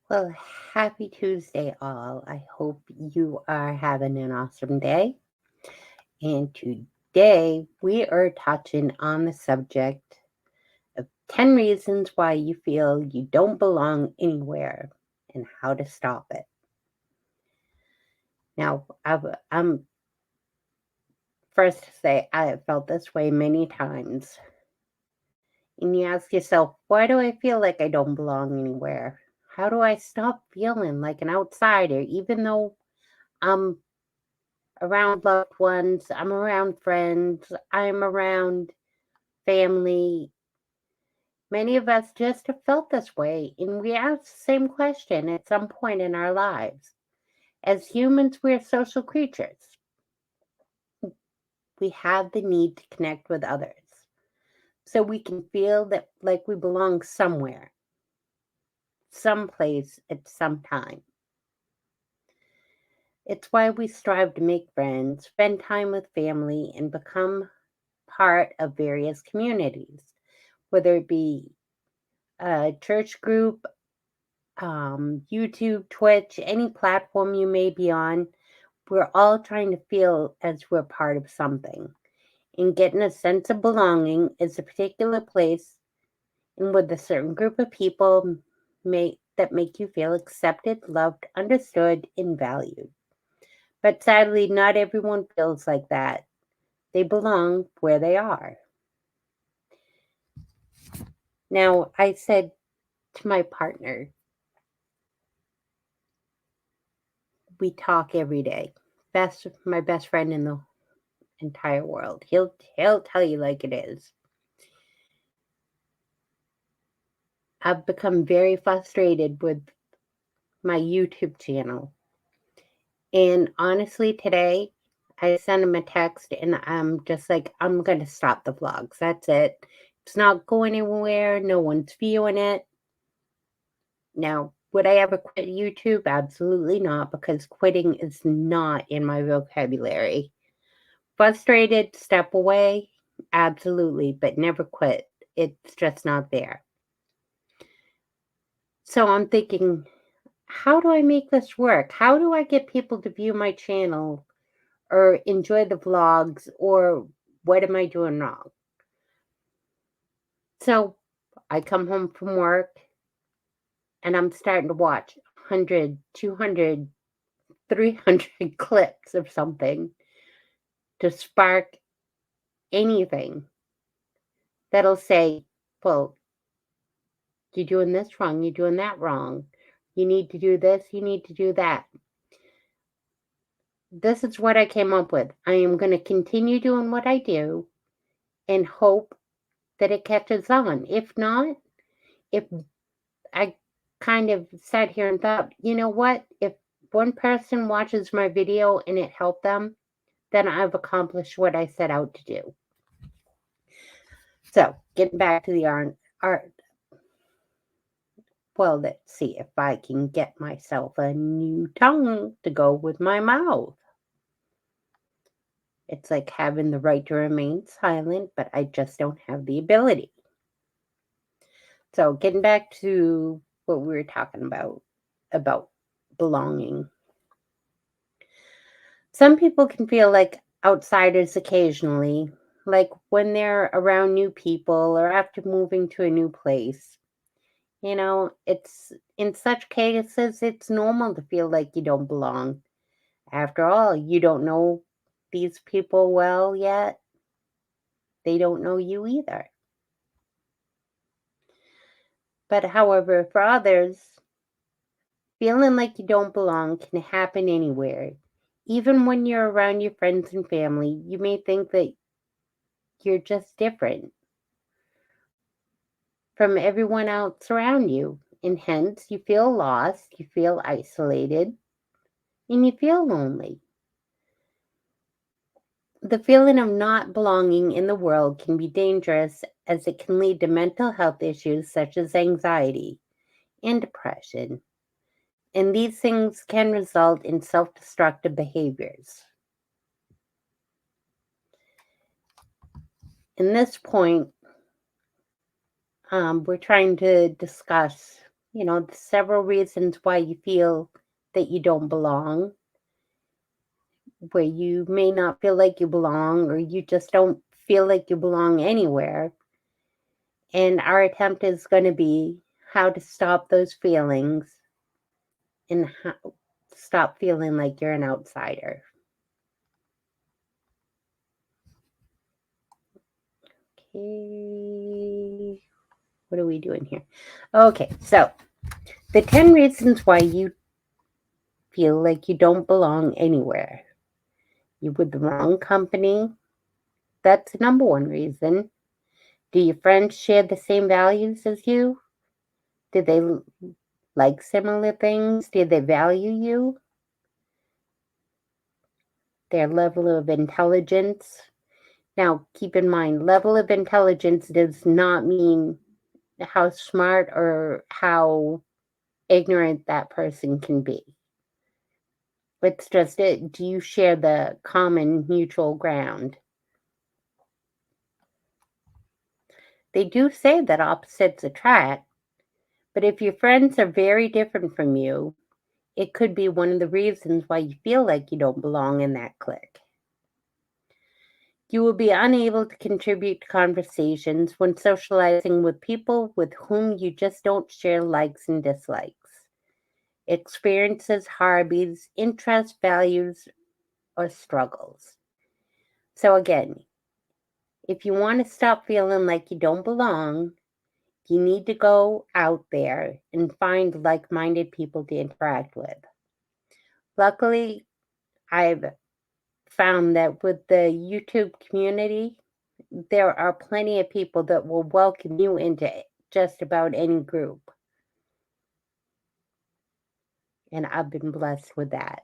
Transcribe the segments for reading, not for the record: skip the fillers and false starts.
Well, happy Tuesday, all. I hope you are having an awesome day. And today we are touching on the subject of 10 reasons why you feel you don't belong anywhere and how to stop it. Now, I'm first to say I have felt this way many times. And you ask yourself, why do I feel like I don't belong anywhere? How do I stop feeling like an outsider, even though I'm around loved ones, I'm around friends, I'm around family? Many of us just have felt this way, and we ask the same question at some point in our lives. As humans, we're social creatures. We have the need to connect with others so we can feel that like we belong somewhere, someplace at some time. It's why we strive to make friends, spend time with family, and become part of various communities, whether it be a church group, YouTube, Twitch, any platform you may be on. We're all trying to feel as we're part of something. And getting a sense of belonging is a particular place and with a certain group of people that make you feel accepted, loved, understood, and valued. But sadly, not everyone feels like that. They belong where they are. Now, I said to my partner, we talk every day. My best friend in the entire world. He'll tell you like it is. I've become very frustrated with my YouTube channel. And honestly, today I sent him a text and I'm just like, I'm going to stop the vlogs. That's it. It's not going anywhere. No one's viewing it. Now, would I ever quit YouTube? Absolutely not, because quitting is not in my vocabulary. Frustrated, step away, absolutely, but never quit. It's just not there. So I'm thinking, how do I make this work? How do I get people to view my channel or enjoy the vlogs, or what am I doing wrong? So I come home from work and I'm starting to watch 100, 200, 300 clips of something to spark anything that'll say, well, you're doing this wrong, you're doing that wrong. You need to do this, you need to do that. This is what I came up with. I am going to continue doing what I do and hope that it catches on. If not, if I kind of sat here and thought, you know what? If one person watches my video and it helped them, then I've accomplished what I set out to do. So, getting back to the art. Well, let's see if I can get myself a new tongue to go with my mouth. It's like having the right to remain silent, but I just don't have the ability. So, getting back to what we were talking about belonging. Some people can feel like outsiders occasionally, like when they're around new people or after moving to a new place. It's in such cases, it's normal to feel like you don't belong. After all, you don't know these people well yet. They don't know you either. But however, for others, feeling like you don't belong can happen anywhere. Even when you're around your friends and family, you may think that you're just different from everyone else around you. And hence, you feel lost, you feel isolated, and you feel lonely. The feeling of not belonging in the world can be dangerous as it can lead to mental health issues such as anxiety and depression. And these things can result in self destructive behaviors. In this point, we're trying to discuss. Several reasons why you feel that you don't belong, where you may not feel like you belong, or you just don't feel like you belong anywhere. And our attempt is going to be how to stop those feelings and how, stop feeling like you're an outsider. Okay, what are we doing here? Okay, so the 10 reasons why you feel like you don't belong anywhere. You're with the wrong company. That's the number one reason. Do your friends share the same values as you? Do they like similar things? Do they value you? Their level of intelligence. Now, keep in mind, level of intelligence does not mean how smart or how ignorant that person can be. It's just it. Do you share the common mutual ground? They do say that opposites attract, but if your friends are very different from you, it could be one of the reasons why you feel like you don't belong in that clique. You will be unable to contribute to conversations when socializing with people with whom you just don't share likes and dislikes, experiences, hobbies, interests, values, or struggles. So, again, if you want to stop feeling like you don't belong, you need to go out there and find like minded people to interact with. Luckily, I've found that with the YouTube community, there are plenty of people that will welcome you into just about any group. And I've been blessed with that.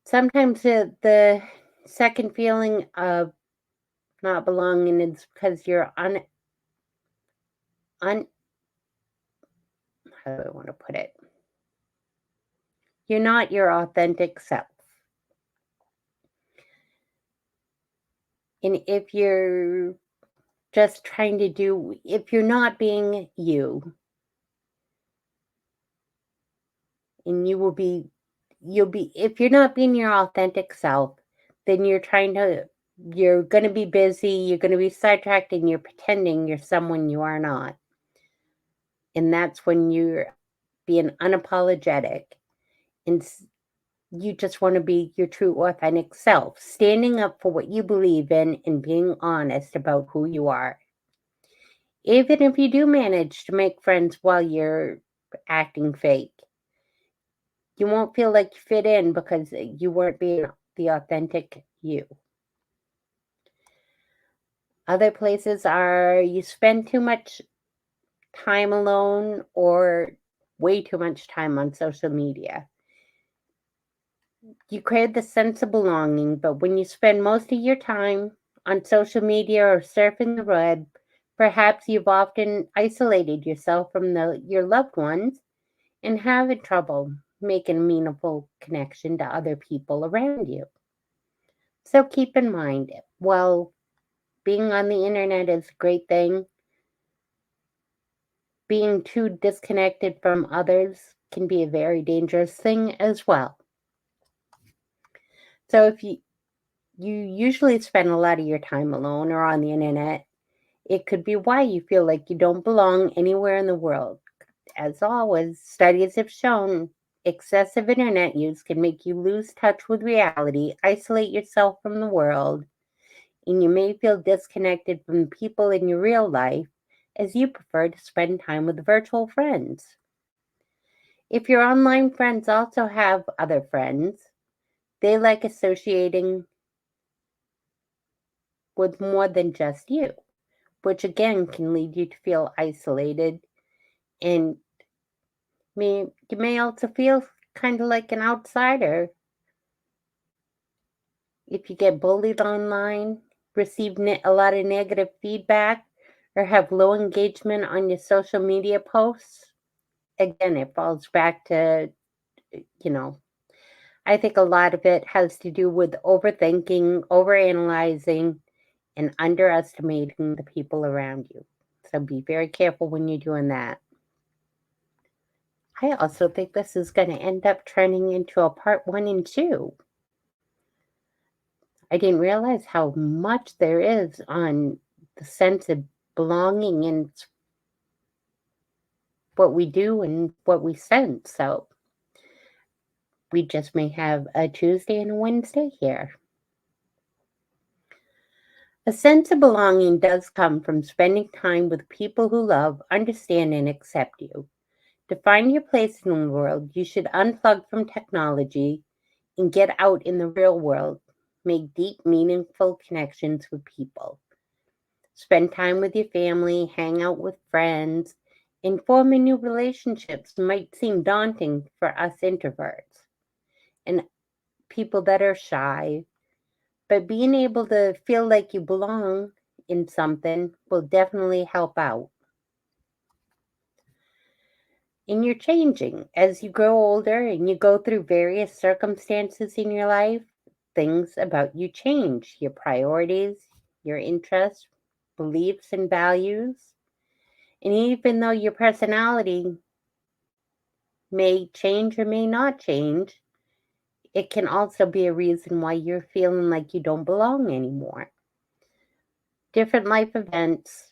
Sometimes the second feeling of not belonging is because you're how do I want to put it? You're not your authentic self. And if you're just trying to if you're not being you, and if you're not being your authentic self, then you're going to be busy, you're going to be sidetracked, and you're pretending you're someone you are not. And that's when you're being unapologetic and you just want to be your true authentic self, standing up for what you believe in and being honest about who you are. Even if you do manage to make friends while you're acting fake, you won't feel like you fit in because you weren't being the authentic you. Other places are you spend too much time alone or way too much time on social media. You crave the sense of belonging, but when you spend most of your time on social media or surfing the web, perhaps you've often isolated yourself from your loved ones and having trouble making a meaningful connection to other people around you. So keep in mind, while being on the internet is a great thing, being too disconnected from others can be a very dangerous thing as well. So if you usually spend a lot of your time alone or on the internet, it could be why you feel like you don't belong anywhere in the world. As always, studies have shown excessive internet use can make you lose touch with reality, isolate yourself from the world, and you may feel disconnected from the people in your real life as you prefer to spend time with virtual friends. If your online friends also have other friends, they like associating with more than just you, which again can lead you to feel isolated and you may also feel kind of like an outsider if you get bullied online, receive a lot of negative feedback, or have low engagement on your social media posts. Again, it falls back to, you know, I think a lot of it has to do with overthinking, overanalyzing, and underestimating the people around you. So be very careful when you're doing that. I also think this is going to end up turning into a part 1 and 2. I didn't realize how much there is on the sense of belonging and what we do and what we sense. So we just may have a Tuesday and a Wednesday here. A sense of belonging does come from spending time with people who love, understand, and accept you. To find your place in the world, you should unplug from technology and get out in the real world. Make deep, meaningful connections with people. Spend time with your family, hang out with friends, and forming new relationships might seem daunting for us introverts and people that are shy, but being able to feel like you belong in something will definitely help out. And you're changing as you grow older and you go through various circumstances in your life. Things about you change, your priorities, your interests, beliefs, and values. And even though your personality may change or may not change, it can also be a reason why you're feeling like you don't belong anymore. Different life events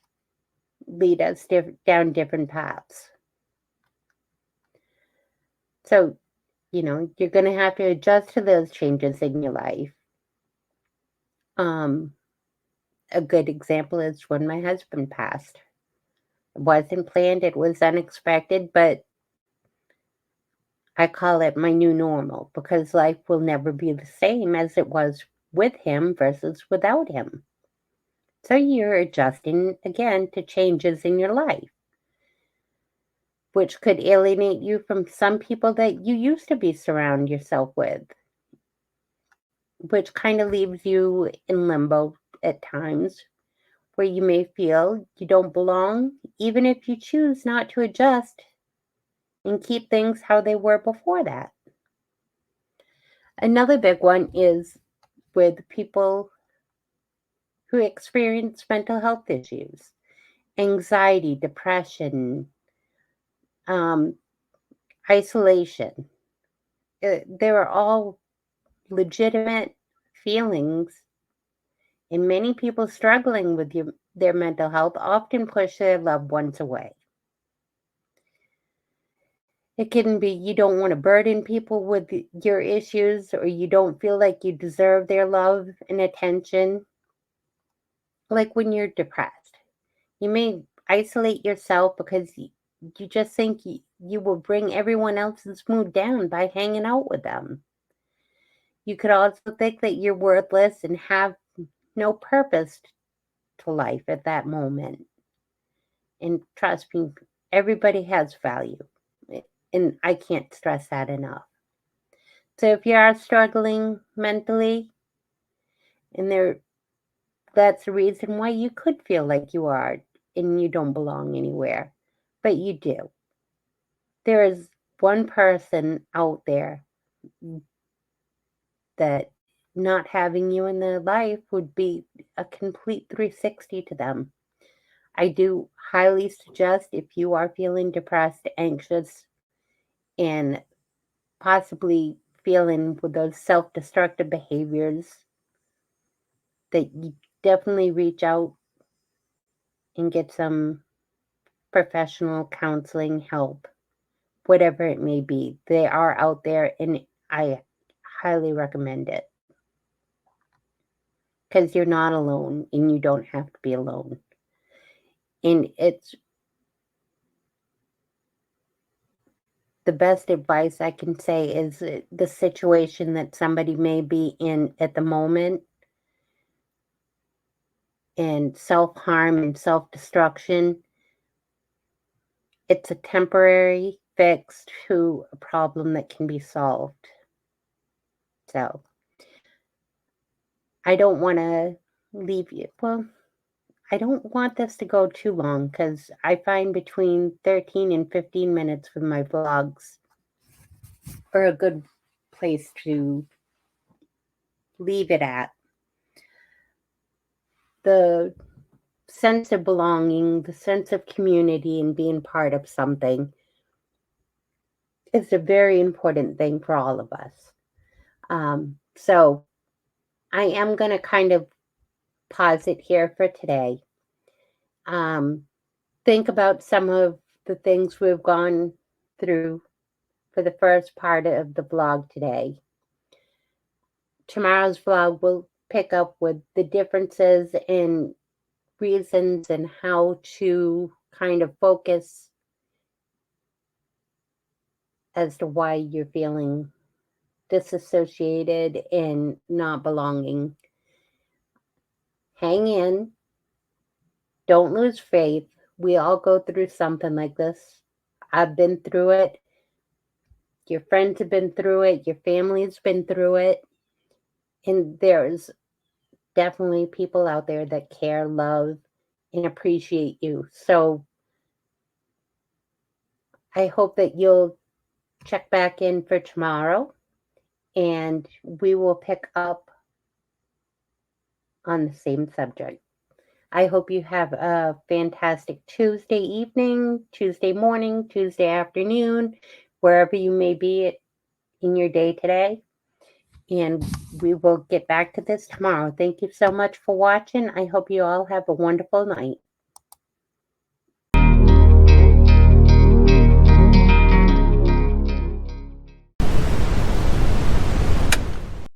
lead us down different paths. So, you're going to have to adjust to those changes in your life. Um, a good example is when my husband passed. It wasn't planned, it was unexpected, but I call it my new normal because life will never be the same as it was with him versus without him. So you're adjusting again to changes in your life, which could alienate you from some people that you used to be surround yourself with, which kind of leaves you in limbo at times where you may feel you don't belong, even if you choose not to adjust and keep things how they were before that. Another big one is with people who experience mental health issues, anxiety, depression, um, isolation. They're all legitimate feelings, and many people struggling with their mental health often push their loved ones away. It can be you don't want to burden people with your issues, or you don't feel like you deserve their love and attention. Like when you're depressed, you may isolate yourself because you just think you will bring everyone else's mood down by hanging out with them. You could also think that you're worthless and have no purpose to life at that moment. And trust me, everybody has value. And I can't stress that enough. So if you are struggling mentally, and that's the reason why you could feel like you are and you don't belong anywhere, but you do. There is one person out there that not having you in their life would be a complete 360 to them. I do highly suggest if you are feeling depressed, anxious, and possibly feeling with those self destructive behaviors, that you definitely reach out and get some professional counseling help, whatever it may be. They are out there, and I highly recommend it because you're not alone and you don't have to be alone. And it's the best advice I can say is the situation that somebody may be in at the moment, and self harm and self destruction. It's a temporary fix to a problem that can be solved. So I don't want to leave you. Well, I don't want this to go too long because I find between 13 and 15 minutes with my vlogs are a good place to leave it at. The sense of belonging, the sense of community and being part of something is a very important thing for all of us. So I am going to kind of pause it here for today. Think about some of the things we've gone through for the first part of the vlog today. Tomorrow's vlog will pick up with the differences in reasons and how to kind of focus as to why you're feeling disassociated and not belonging. Hang in. Don't lose faith. We all go through something like this. I've been through it. Your friends have been through it. Your family's been through it. And there's definitely people out there that care, love, and appreciate you. So I hope that you'll check back in for tomorrow and we will pick up on the same subject. I hope you have a fantastic Tuesday evening, Tuesday morning, Tuesday afternoon, wherever you may be in your day today. And we will get back to this tomorrow. Thank you so much for watching. I hope you all have a wonderful night.